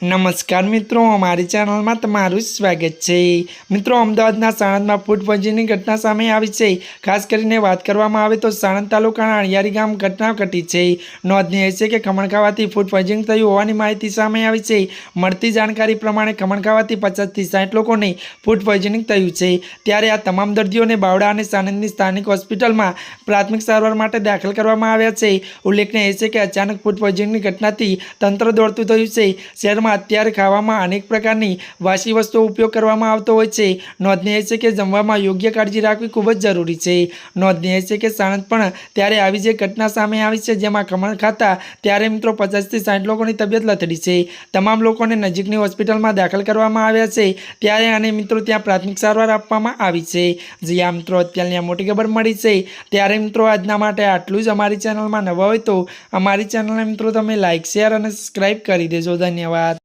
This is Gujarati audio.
नमस्कार मित्रों, अमारी चैनल में तमारुं स्वागत है। मित्रों, अमदावादना साणंद में फूड पॉइजनिंग घटना सामे आवी छे। खास करीने वात करवामां आवे तो साणंद तालुकाना अणियारी गाम घटना घटी छे। नोंधनीय छे के खमण खावाथी फूड पॉइजनिंग थयुं होवानी माहिती सामे आवी छे। मळती जानकारी प्रमाणे खमण खावाथी 50 થી 60 लोकोने फूड पॉइजनिंग थयुं छे। त्यारे आ तमाम दर्दीओने बावड़ा अने साणंदनी स्थानिक होस्पिટલમાં प्राथमिक सारवार माटे दाखल करवामां આવ્યા છે। उल्लेखनीय છે કે अचानक फूड पॉइजनिंगनी घटनाथी तंत्र दौड़तुं थयुं छे। शहेरमां અત્યારે ખાવામાં અનેક પ્રકારની વાસી વસ્તુઓ ઉપયોગ કરવામાં આવતો હોય છે। નોંધનીય છે કે જમવામાં યોગ્ય કાળજી રાખવી ખૂબ જ જરૂરી છે। નોંધનીય છે કે સાણંદ પણ ત્યારે આવી જે ઘટના સામે આવી છે, જેમાં ખમણ ખાતા ત્યારે મિત્રો 50 થી 60 લોકોની તબિયત લથડી છે। તમામ લોકોને નજીકની હોસ્પિટલમાં દાખલ કરવામાં આવ્યા છે। ત્યારે અને મિત્રો ત્યાં પ્રાથમિક સારવાર આપવામાં આવી છે। જ્યાં મિત્રો અત્યારની આ મોટી ખબર મળી છે। ત્યારે મિત્રો આજના માટે આટલું જ। અમારી ચેનલમાં નવા હોય તો અમારી ચેનલને મિત્રો તમે લાઇક, શેર અને સબસ્ક્રાઇબ કરી દેજો। ધન્યવાદ।